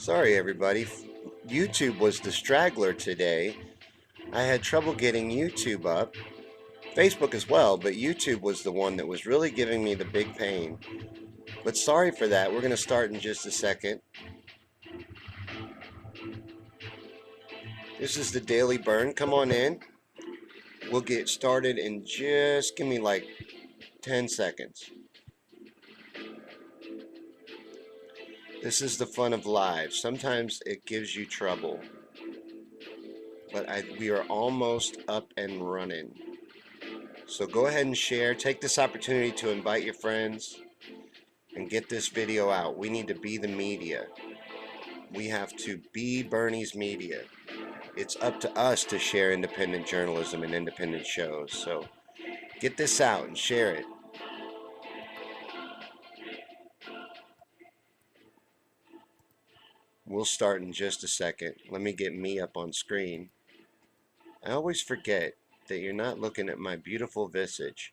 Sorry, everybody. YouTube was the straggler today. I had trouble getting YouTube up. Facebook as well, but YouTube was the one that was really giving me the big pain. But sorry for that. We're going to start in just a second. This is the Daily Bern. Come on in. We'll get started in just give me like 10 seconds. This is the fun of live. Sometimes it gives you trouble, but we are almost up and running. So go ahead and share. Take this opportunity to invite your friends and get this video out. We need to be the media. We have to be Bernie's media. It's up to us to share independent journalism and independent shows. So get this out and share it. We'll start in just a second. Let me get me up on screen. I always forget that you're not looking at my beautiful visage.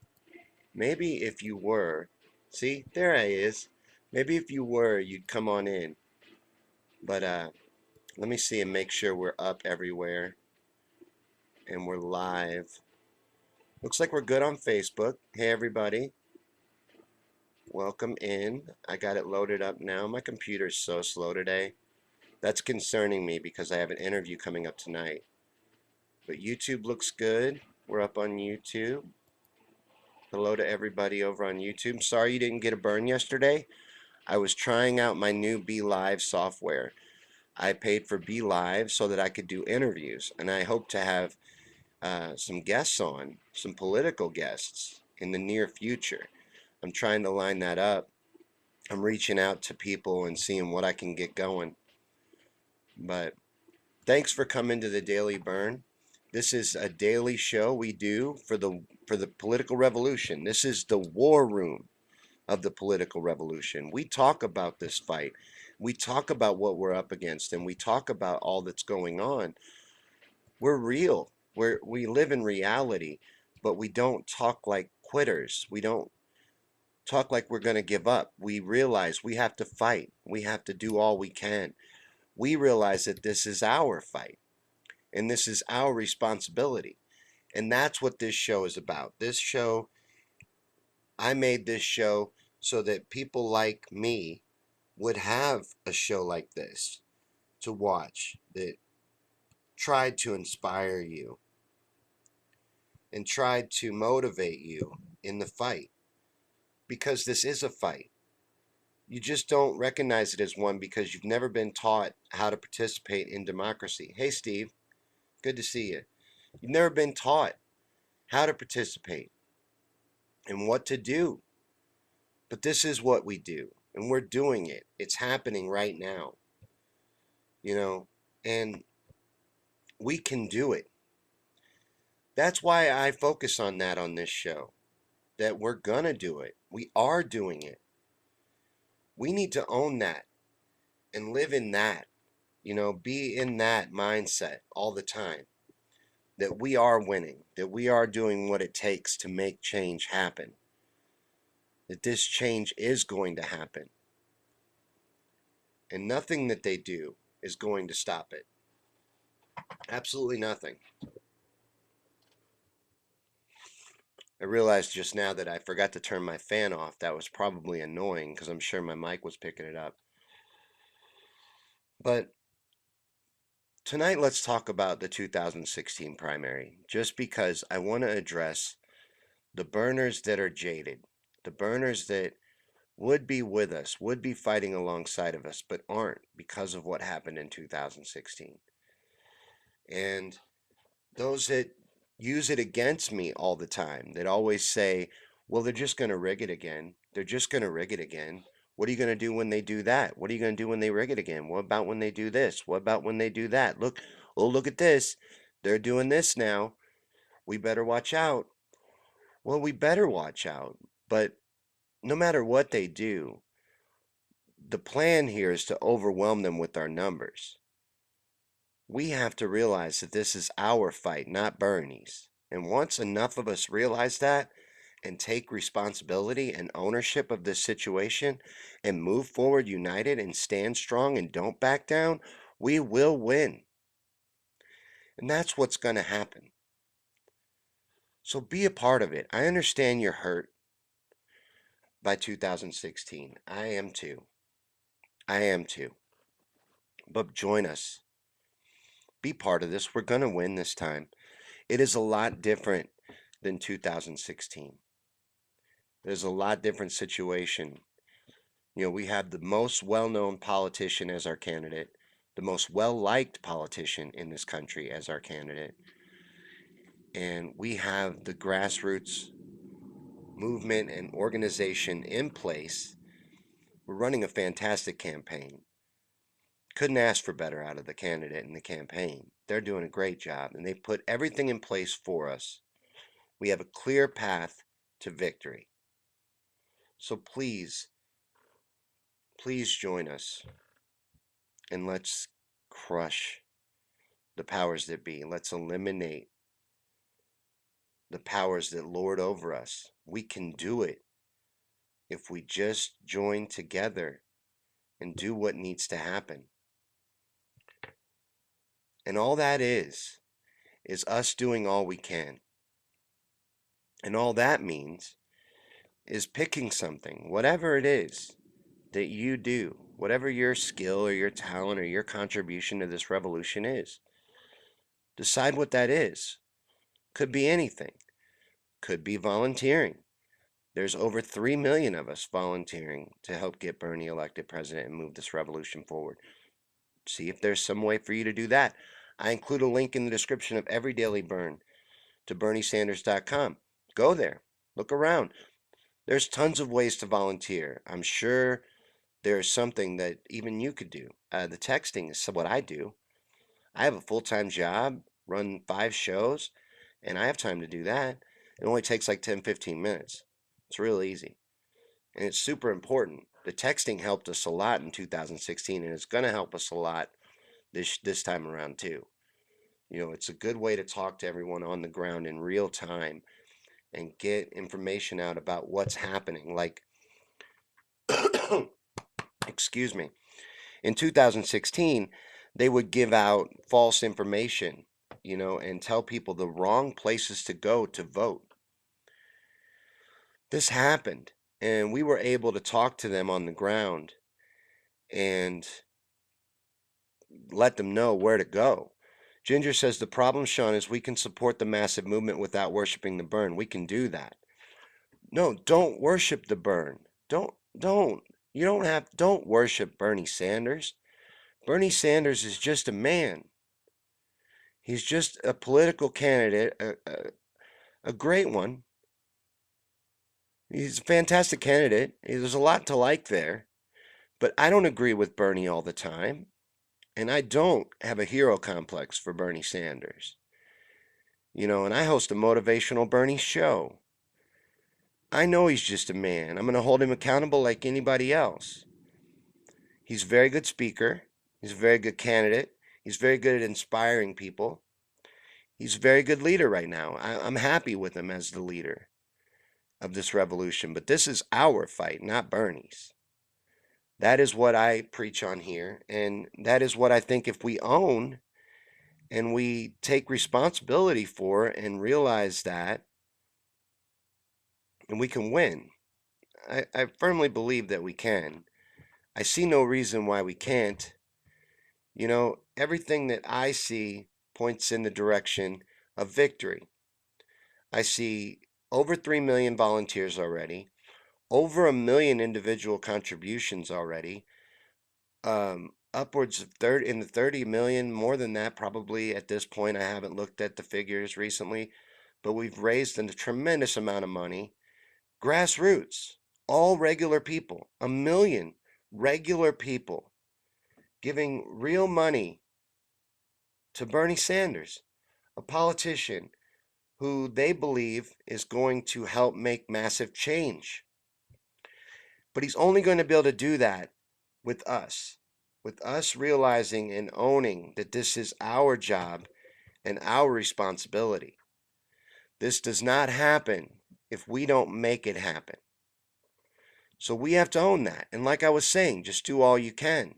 Maybe if you were, see, there I is. Maybe if you were, you'd come on in. But let me see and make sure we're up everywhere and we're live. Looks like we're good on Facebook. Hey everybody, welcome in. I got it loaded up now. My computer's so slow today. That's concerning me because I have an interview coming up tonight. But YouTube looks good. We're up on YouTube. Hello to everybody over on YouTube. Sorry you didn't get a burn yesterday. I was trying out my new Be Live software. I paid for Be Live so that I could do interviews, and I hope to have some guests on, some political guests in the near future. I'm trying to line that up. I'm reaching out to people and seeing what I can get going. But thanks for coming to the Daily Bern. This is a daily show we do for the political revolution. This is the war room of the political revolution. We talk about this fight. We talk about what we're up against, and we talk about all that's going on. We're real. We live in reality, but we don't talk like quitters. We don't talk like we're going to give up. We realize we have to fight. We have to do all we can. We realize that this is our fight, and this is our responsibility. And that's what this show is about. This show, I made this show so that people like me would have a show like this to watch that tried to inspire you and tried to motivate you in the fight, because this is a fight. You just don't recognize it as one because you've never been taught how to participate in democracy. Hey Steve, good to see you. You've never been taught how to participate and what to do. But this is what we do, and we're doing it. It's happening right now. And we can do it. That's why I focus on that on this show, that we're gonna do it. We are doing it. We need to own that and live in that, be in that mindset all the time, that we are winning, that we are doing what it takes to make change happen, that this change is going to happen, and nothing that they do is going to stop it. Absolutely nothing. I realized just now that I forgot to turn my fan off. That was probably annoying because I'm sure my mic was picking it up. But tonight, let's talk about the 2016 primary, just because I want to address the burners that are jaded, the burners that would be with us, would be fighting alongside of us, but aren't because of what happened in 2016. And those that use it against me all the time, that always say, well, they're just going to rig it again. They're just going to rig it again. What are you going to do when they do that? What are you going to do when they rig it again? What about when they do this? What about when they do that? Look, oh, look at this. They're doing this now. We better watch out. Well, we better watch out. But no matter what they do, the plan here is to overwhelm them with our numbers. We have to realize that this is our fight, not Bernie's. And once enough of us realize that, and take responsibility and ownership of this situation and move forward united and stand strong and don't back down, we will win. And that's what's going to happen. So be a part of it. I understand you're hurt by 2016. I am too. I am too. But join us. Be part of this. We're going to win this time. It is a lot different than 2016. There's a lot different situation. We have the most well-known politician as our candidate, the most well-liked politician in this country as our candidate, and we have the grassroots movement and organization in place. We're running a fantastic campaign. Couldn't ask for better out of the candidate and the campaign. They're doing a great job, and they've put everything in place for us. We have a clear path to victory. So please, please join us, and let's crush the powers that be. Let's eliminate the powers that lord over us. We can do it if we just join together and do what needs to happen. And all that is us doing all we can. And all that means is picking something, whatever it is that you do, whatever your skill or your talent or your contribution to this revolution is. Decide what that is. Could be anything. Could be volunteering. There's over 3 million of us volunteering to help get Bernie elected president and move this revolution forward. See if there's some way for you to do that. I include a link in the description of every Daily Bern to BernieSanders.com. Go there. Look around. There's tons of ways to volunteer. I'm sure there's something that even you could do. The texting is what I do. I have a full-time job, run 5 shows, and I have time to do that. It only takes like 10-15 minutes. It's real easy. And it's super important. The texting helped us a lot in 2016, and it's going to help us a lot this time around too. It's a good way to talk to everyone on the ground in real time and get information out about what's happening. Like, excuse me, in 2016, they would give out false information, and tell people the wrong places to go to vote. This happened, and we were able to talk to them on the ground and let them know where to go. Ginger says the problem, Sean, is we can support the massive movement without worshiping the Bern. We can do that. No, don't worship the Bern. Don't worship Bernie Sanders. Bernie Sanders is just a man. He's just a political candidate, a great one. He's a fantastic candidate. There's a lot to like there. But I don't agree with Bernie all the time. And I don't have a hero complex for Bernie Sanders. And I host a motivational Bernie show. I know he's just a man. I'm going to hold him accountable like anybody else. He's a very good speaker. He's a very good candidate. He's very good at inspiring people. He's a very good leader right now. I'm happy with him as the leader of this revolution. But this is our fight, not Bernie's. That is what I preach on here. And that is what I think if we own and we take responsibility for and realize that, and we can win. I firmly believe that we can. I see no reason why we can't. Everything that I see points in the direction of victory. I see over 3 million volunteers already, over 1 million individual contributions already, upwards of 30 million, more than that probably at this point. I haven't looked at the figures recently, but we've raised a tremendous amount of money. Grassroots, all regular people, 1 million regular people giving real money to Bernie Sanders, a politician who they believe is going to help make massive change. But he's only going to be able to do that with us realizing and owning that this is our job and our responsibility. This does not happen if we don't make it happen. So we have to own that. And like I was saying, just do all you can.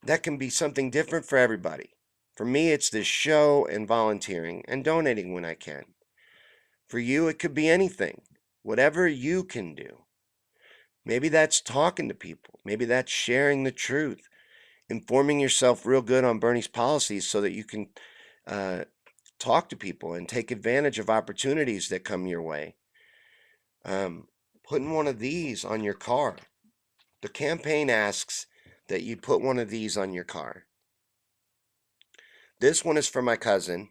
That can be something different for everybody. For me, it's this show and volunteering and donating when I can. For you, it could be anything, whatever you can do. Maybe that's talking to people. Maybe that's sharing the truth, informing yourself real good on Bernie's policies so that you can uh, talk to people and take advantage of opportunities that come your way. Um, Putting one of these on your car. The campaign asks that you put one of these on your car. This one is for my cousin,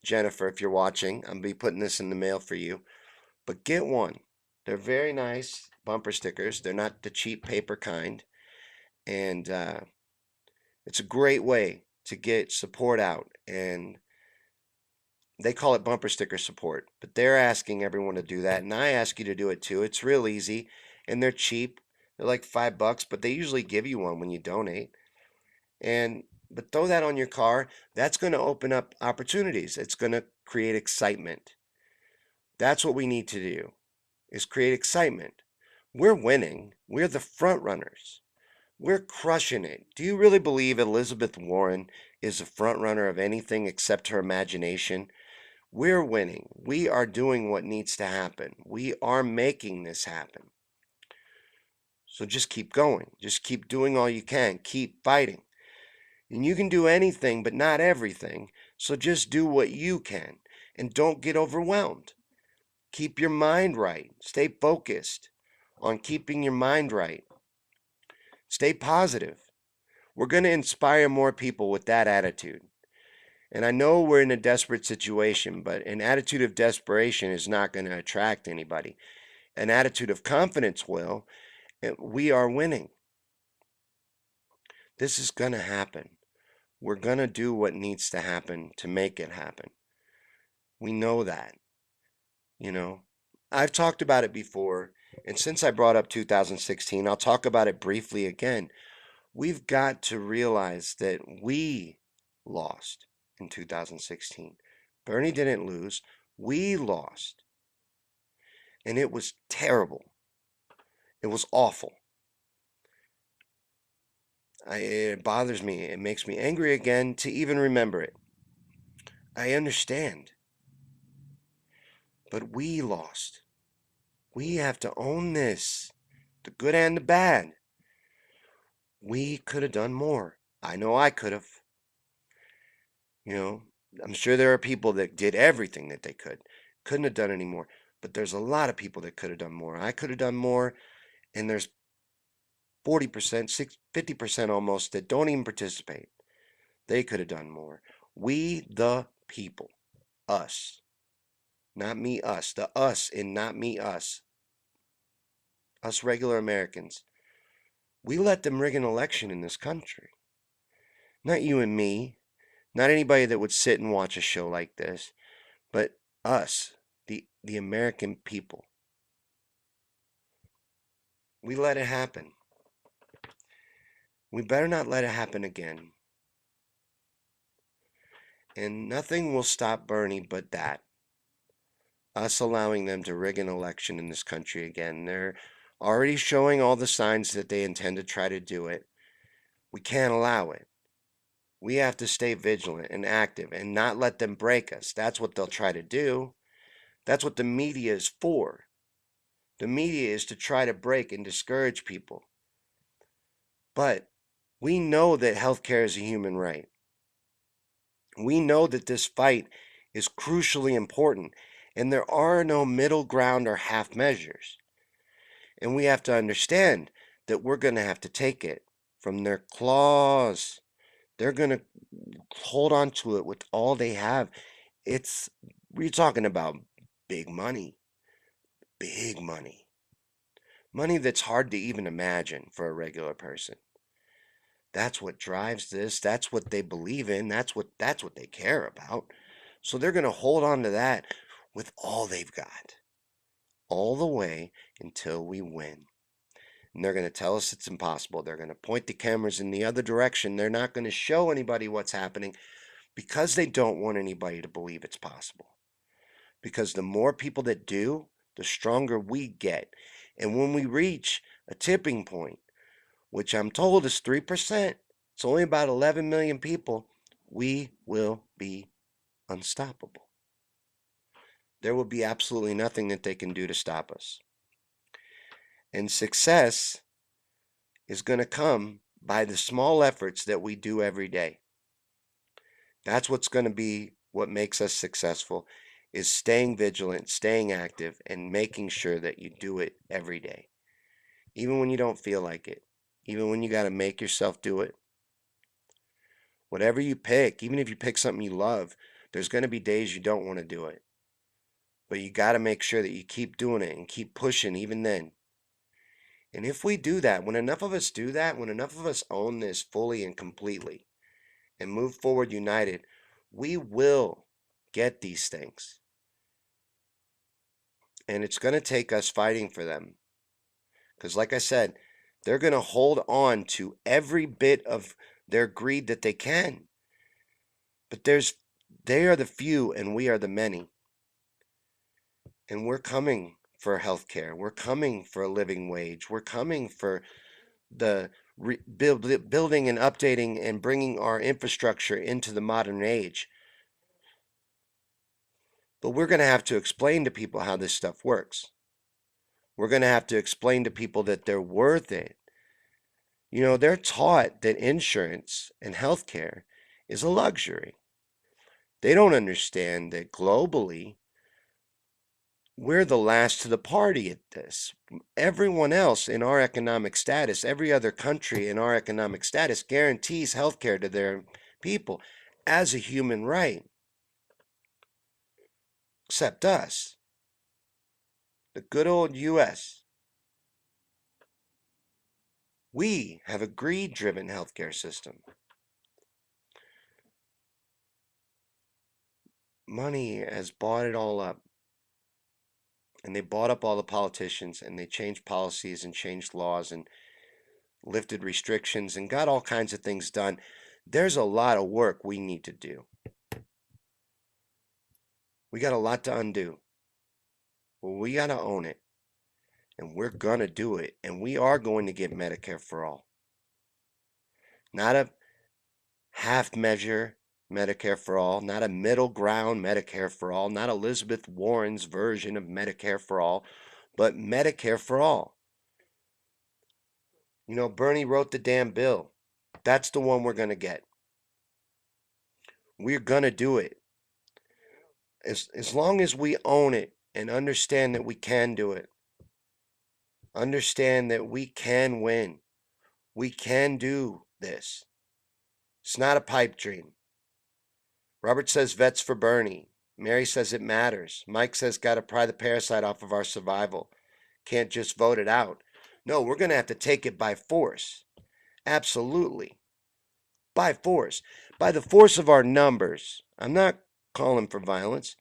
Jennifer. If you're watching, I'm going to be putting this in the mail for you. But get one. They're very nice bumper stickers. They're not the cheap paper kind. And it's a great way to get support out. And they call it bumper sticker support. But they're asking everyone to do that. And I ask you to do it too. It's real easy. And they're cheap. They're like $5, but they usually give you one when you donate. But throw that on your car. That's going to open up opportunities. It's going to create excitement. That's what we need to do, is create excitement. We're winning. We're the front runners. We're crushing it. Do you really believe Elizabeth Warren is a front runner of anything except her imagination? We're winning. We are doing what needs to happen. We are making this happen. So just keep going. Just keep doing all you can. Keep fighting. And you can do anything, but not everything. So just do what you can. And don't get overwhelmed. Keep your mind right. Stay focused on keeping your mind right. Stay positive. We're going to inspire more people with that attitude. And I know we're in a desperate situation, but an attitude of desperation is not going to attract anybody. An attitude of confidence will. And we are winning. This is going to happen. We're going to do what needs to happen to make it happen. We know that. You know, I've talked about it before, and since I brought up 2016, I'll talk about it briefly again. We've got to realize that we lost in 2016. Bernie didn't lose. We lost. And it was terrible. It was awful. It bothers me. It makes me angry again to even remember it. I understand. But we lost. We have to own this, the good and the bad. We could have done more. I know I could have. You know, I'm sure there are people that did everything that they could. Couldn't have done any more. But there's a lot of people that could have done more. I could have done more, and there's 40%, 50% almost that don't even participate. They could have done more. We, the people, us, not me, us, the us and not me, us regular Americans, we let them rig an election in this country. Not you and me, not anybody that would sit and watch a show like this, but us, the American people. We let it happen. We better not let it happen again. And nothing will stop Bernie but that. Us allowing them to rig an election in this country again. They're already showing all the signs that they intend to try to do it. We can't allow it. We have to stay vigilant and active and not let them break us. That's what they'll try to do. That's what the media is for. The media is to try to break and discourage people. But we know that healthcare is a human right. We know that this fight is crucially important, and there are no middle ground or half measures. And we have to understand that we're going to have to take it from their claws. They're going to hold on to it with all they have. We're talking about big money, money that's hard to even imagine for a regular person. That's what drives this. That's what they believe in. That's what they care about. So they're going to hold on to that with all they've got, all the way until we win. And they're going to tell us it's impossible. They're going to point the cameras in the other direction. They're not going to show anybody what's happening because they don't want anybody to believe it's possible. Because the more people that do, the stronger we get. And when we reach a tipping point, which I'm told is 3%, it's only about 11 million people, we will be unstoppable. There will be absolutely nothing that they can do to stop us. And success is going to come by the small efforts that we do every day. That's what's going to be what makes us successful, is staying vigilant, staying active, and making sure that you do it every day. Even when you don't feel like it, even when you got to make yourself do it. Whatever you pick, even if you pick something you love, there's going to be days you don't want to do it. But you got to make sure that you keep doing it and keep pushing even then. And if we do that, when enough of us do that, when enough of us own this fully and completely and move forward united, we will get these things. And it's going to take us fighting for them. Because, like I said, they're going to hold on to every bit of their greed that they can. But they are the few and we are the many. And we're coming for health care. We're coming for a living wage. We're coming for the building and updating and bringing our infrastructure into the modern age. But we're going to have to explain to people how this stuff works. We're going to have to explain to people that they're worth it. You know, they're taught that insurance and healthcare is a luxury. They don't understand that globally, we're the last to the party at this. Everyone else in our economic status, every other country in our economic status, guarantees healthcare to their people as a human right, except us, the good old US. We have a greed-driven healthcare system. Money has bought it all up. And they bought up all the politicians and they changed policies and changed laws and lifted restrictions and got all kinds of things done. There's a lot of work we need to do. We got a lot to undo. Well, we got to own it. And we're going to do it. And we are going to get Medicare for all. Not a half measure Medicare for all, not a middle ground Medicare for all, not Elizabeth Warren's version of Medicare for all, but Medicare for all. You know, Bernie wrote the damn bill. That's the one we're going to get. We're going to do it. As long as we own it and understand that we can do it, understand that we can win, we can do this. It's not a pipe dream. Robert says vets for Bernie. Mary says it matters. Mike says got to pry the parasite off of our survival. Can't just vote it out. No, we're going to have to take it by force. Absolutely. By force. By the force of our numbers. I'm not calling for violence.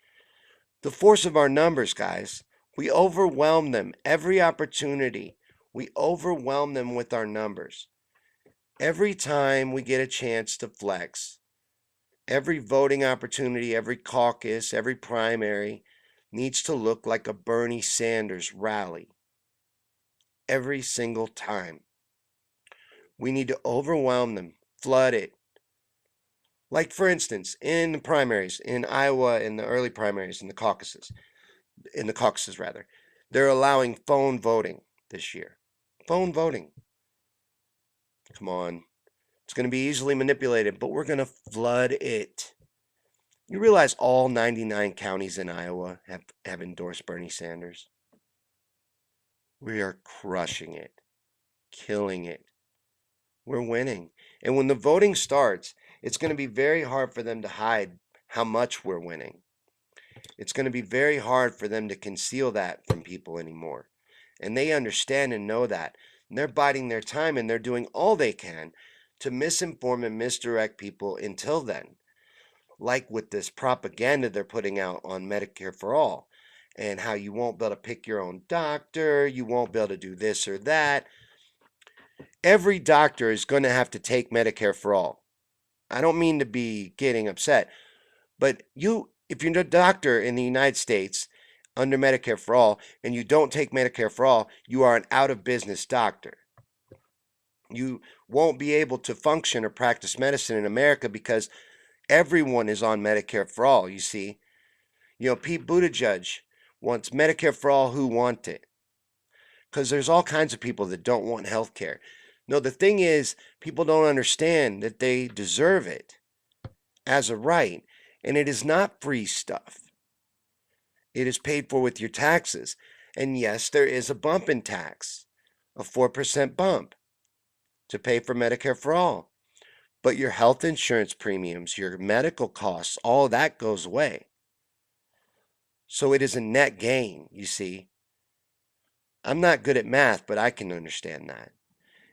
The force of our numbers, guys. We overwhelm them every opportunity. We overwhelm them with our numbers. Every time we get a chance to flex, every voting opportunity, every caucus, every primary needs to look like a Bernie Sanders rally. Every single time. We need to overwhelm them, flood it. Like, for instance, in the primaries, in Iowa, in the early primaries, in the caucuses, they're allowing phone voting this year. Phone voting. Come on. It's going to be easily manipulated, but we're going to flood it. You realize all 99 counties in Iowa have endorsed Bernie Sanders? We are crushing it, killing it. We're winning. And when the voting starts, it's going to be very hard for them to hide how much we're winning. It's going to be very hard for them to conceal that from people anymore. And they understand and know that. And they're biding their time and they're doing all they can to misinform and misdirect people until then. Like with this propaganda they're putting out on Medicare for all and how you won't be able to pick your own doctor, you won't be able to do this or that. Every doctor is going to have to take Medicare for all. I don't mean to be getting upset, but if you're a doctor in the United States, under Medicare for All and you don't take Medicare for All, you are an out of business doctor. You won't be able to function or practice medicine in America because everyone is on Medicare for All, you see. Pete Buttigieg wants Medicare for all who want it. Because there's all kinds of people that don't want health care. No, the thing is, people don't understand that they deserve it as a right. And it is not free stuff. It is paid for with your taxes. And yes, there is a bump in tax, a 4% bump to pay for Medicare for all. But your health insurance premiums, your medical costs, all of that goes away. So it is a net gain, you see. I'm not good at math, but I can understand that.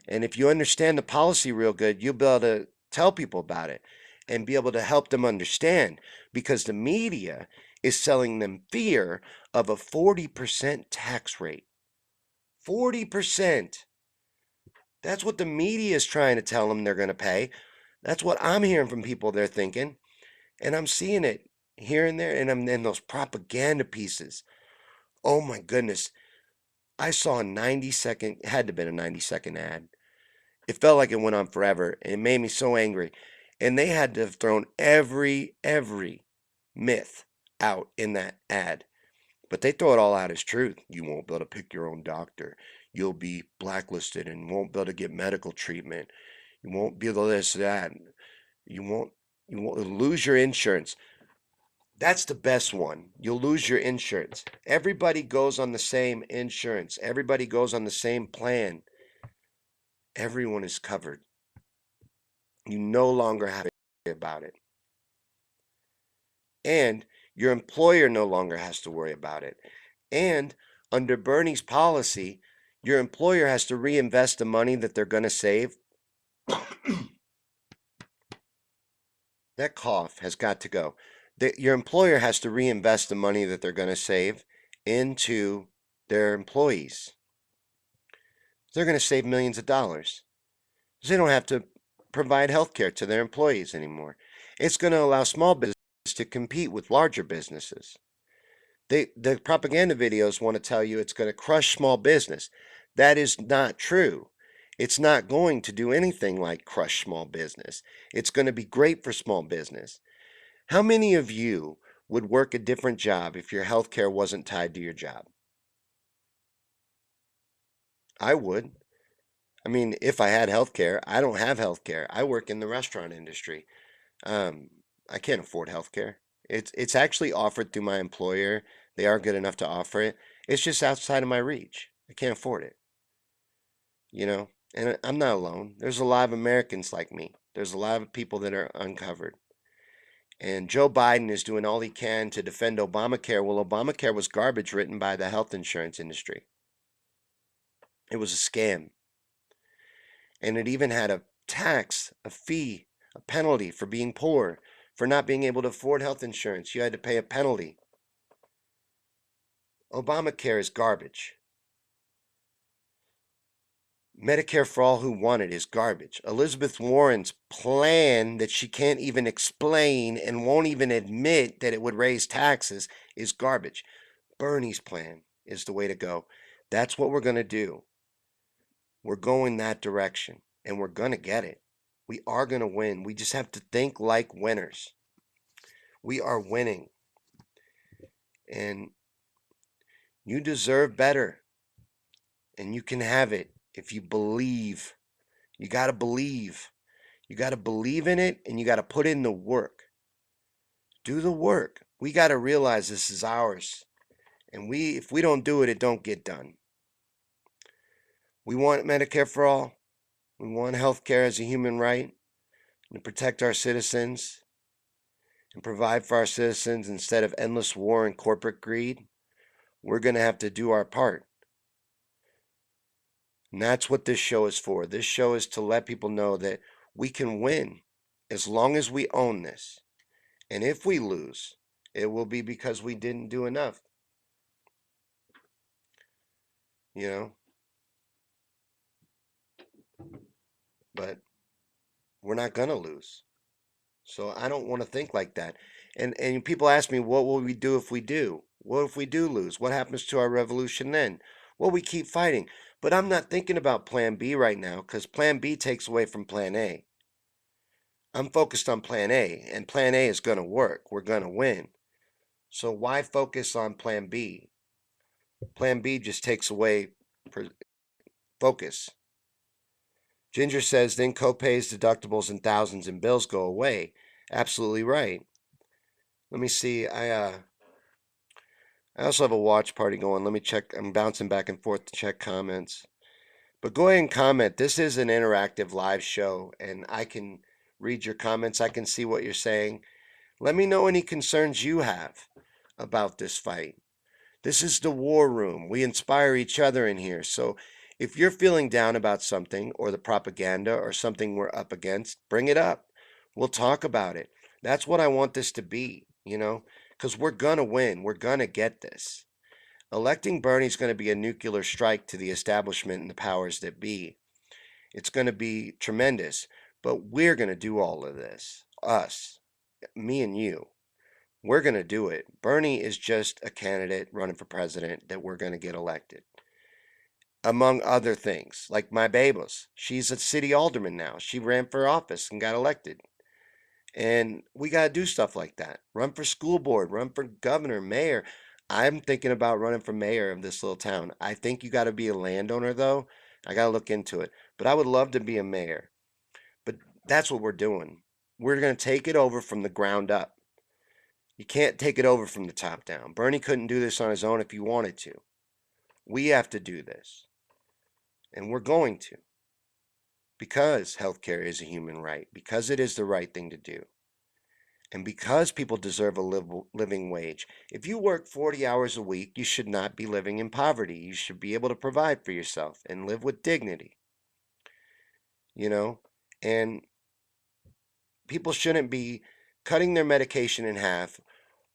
And if you understand the policy real good, you'll be able to tell people about it and be able to help them understand because the media is selling them fear of a 40% tax rate. 40%. That's what the media is trying to tell them they're going to pay. That's what I'm hearing from people they're thinking. And I'm seeing it here and there. And I'm in those propaganda pieces. Oh my goodness. I saw a 90-second, had to have been a 90-second ad. It felt like it went on forever, and it made me so angry. And they had to have thrown every myth out in that ad. But they throw it all out as truth. You won't be able to pick your own doctor. You'll be blacklisted and won't be able to get medical treatment. You won't be able to this, that. You won't lose your insurance. That's the best one. You'll lose your insurance. Everybody goes on the same insurance. Everybody goes on the same plan. Everyone is covered. You no longer have to worry about it. And your employer no longer has to worry about it. And under Bernie's policy, your employer has to reinvest the money that they're going to save. That cough has got to go. Your employer has to reinvest the money that they're going to save into their employees. They're going to save millions of dollars. They don't have to provide health care to their employees anymore. It's going to allow small businesses to compete with larger businesses. The propaganda videos want to tell you it's going to crush small business. That is not true. It's not going to do anything like crush small business. It's going to be great for small business. How many of you would work a different job if your health care wasn't tied to your job? I would. I mean, if I had health care, I don't have health care. I work in the restaurant industry. Um, I can't afford health care. It's actually offered through my employer. They are good enough to offer it. It's just outside of my reach. I can't afford it, you know? And I'm not alone. There's a lot of Americans like me. There's a lot of people that are uncovered. And Joe Biden is doing all he can to defend Obamacare. Well, Obamacare was garbage written by the health insurance industry. It was a scam. And it even had a tax, a fee, a penalty for being poor, for not being able to afford health insurance. You had to pay a penalty. Obamacare is garbage. Medicare for all who want it is garbage. Elizabeth Warren's plan that she can't even explain and won't even admit that it would raise taxes is garbage. Bernie's plan is the way to go. That's what we're going to do. We're going that direction and we're going to get it. We are going to win. We just have to think like winners. We are winning. And you deserve better. And you can have it if you believe. You got to believe. You got to believe in it and you got to put in the work. Do the work. We got to realize this is ours. And if we don't do it, it don't get done. We want Medicare for all. We want health care as a human right to protect our citizens and provide for our citizens instead of endless war and corporate greed. We're going to have to do our part. And that's what this show is for. This show is to let people know that we can win as long as we own this. And if we lose, it will be because we didn't do enough. You know? But we're not going to lose. So I don't want to think like that. And people ask me, what will we do if we do? What if we do lose? What happens to our revolution then? Well, we keep fighting. But I'm not thinking about plan B right now because plan B takes away from plan A. I'm focused on plan A, and plan A is going to work. We're going to win. So why focus on plan B? Plan B just takes away focus. Ginger says then copays, deductibles, and thousands in bills go away. Absolutely right. Let me see. I also have a watch party going. Let me check. I'm bouncing back and forth to check comments. But go ahead and comment. This is an interactive live show, and I can read your comments. I can see what you're saying. Let me know any concerns you have about this fight. This is the war room. We inspire each other in here. So if you're feeling down about something or the propaganda or something we're up against, bring it up. We'll talk about it. That's what I want this to be, because we're going to win. We're going to get this. Electing Bernie's going to be a nuclear strike to the establishment and the powers that be. It's going to be tremendous, but we're going to do all of this. Us, me and you. We're going to do it. Bernie is just a candidate running for president that we're going to get elected. Among other things, like my Babos. She's a city alderman now. She ran for office and got elected. And we got to do stuff like that. Run for school board, run for governor, mayor. I'm thinking about running for mayor of this little town. I think you got to be a landowner, though. I got to look into it. But I would love to be a mayor. But that's what we're doing. We're going to take it over from the ground up. You can't take it over from the top down. Bernie couldn't do this on his own if he wanted to. We have to do this. And we're going to. Because healthcare is a human right. Because it is the right thing to do. And because people deserve a living wage. If you work 40 hours a week, you should not be living in poverty. You should be able to provide for yourself and live with dignity. You know? And people shouldn't be cutting their medication in half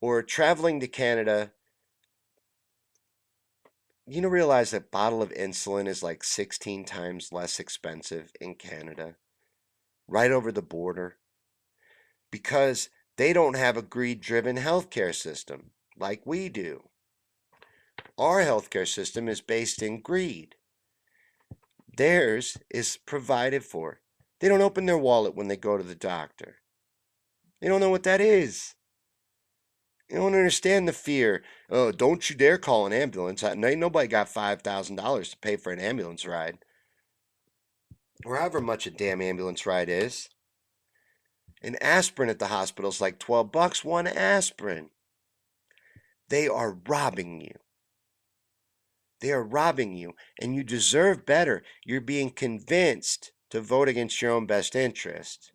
or traveling to Canada. Realize that bottle of insulin is like 16 times less expensive in Canada, right over the border, because they don't have a greed-driven healthcare system like we do. Our healthcare system is based in greed. Theirs is provided for. They don't open their wallet when they go to the doctor. They don't know what that is. They don't understand the fear. Oh, don't you dare call an ambulance. Ain't nobody got $5,000 to pay for an ambulance ride. Or however much a damn ambulance ride is. An aspirin at the hospital is like $12, one aspirin. They are robbing you. They are robbing you, and you deserve better. You're being convinced to vote against your own best interest,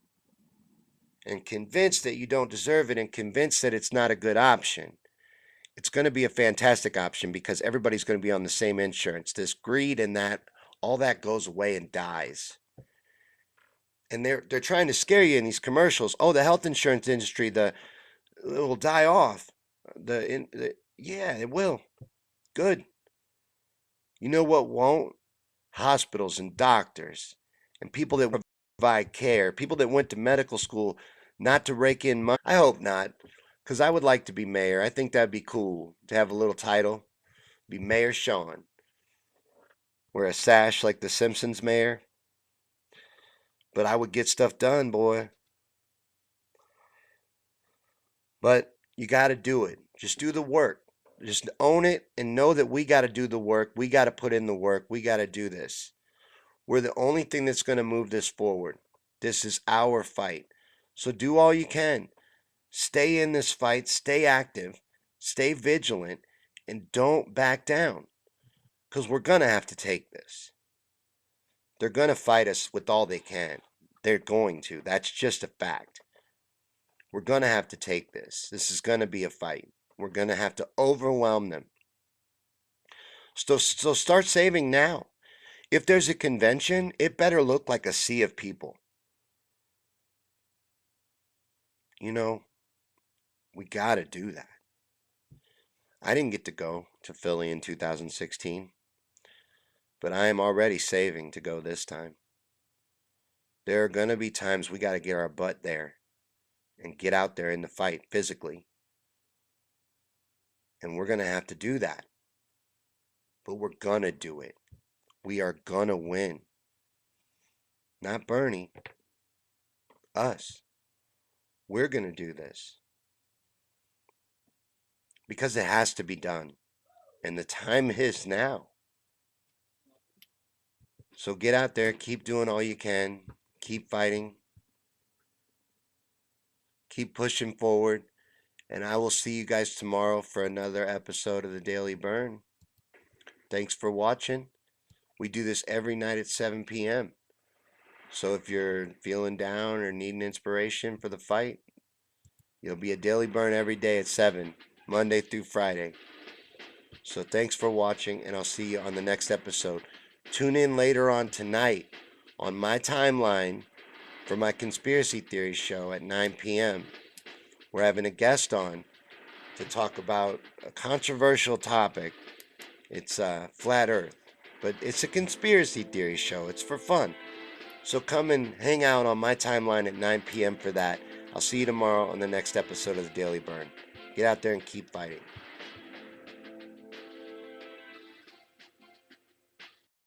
and convinced that you don't deserve it, and convinced that it's not a good option. It's going to be a fantastic option because everybody's going to be on the same insurance. This greed and that, all that goes away and dies. And they're trying to scare you in these commercials. Oh, the health insurance industry, it will die off. Yeah, it will. Good. You know what won't? Hospitals and doctors and people that provide care, people that went to medical school not to rake in money. I hope not, because I would like to be mayor. I think that'd be cool to have a little title, be Mayor Sean. Wear a sash like the Simpsons mayor. But I would get stuff done, boy. But you got to do it. Just do the work. Just own it and know that we got to do the work. We got to put in the work. We got to do this. We're the only thing that's going to move this forward. This is our fight. So do all you can. Stay in this fight. Stay active. Stay vigilant. And don't back down. Because we're going to have to take this. They're going to fight us with all they can. They're going to. That's just a fact. We're going to have to take this. This is going to be a fight. We're going to have to overwhelm them. So start saving now. If there's a convention, it better look like a sea of people. We got to do that. I didn't get to go to Philly in 2016, but I am already saving to go this time. There are going to be times we got to get our butt there and get out there in the fight physically. And we're going to have to do that. But we're going to do it. We are going to win. Not Bernie. Us. We're going to do this. Because it has to be done. And the time is now. So get out there, keep doing all you can, keep fighting, keep pushing forward, and I will see you guys tomorrow for another episode of the Daily Bern. Thanks for watching. We do this every night at 7 p.m. So if you're feeling down or needing inspiration for the fight, you'll be a Daily Bern every day at 7, Monday through Friday. So thanks for watching, and I'll see you on the next episode. Tune in later on tonight on my timeline for my conspiracy theory show at 9 p.m. We're having a guest on to talk about a controversial topic. It's flat Earth, but it's a conspiracy theory show. It's for fun. So come and hang out on my timeline at 9 p.m. for that. I'll see you tomorrow on the next episode of the Daily Bern. Get out there and keep fighting.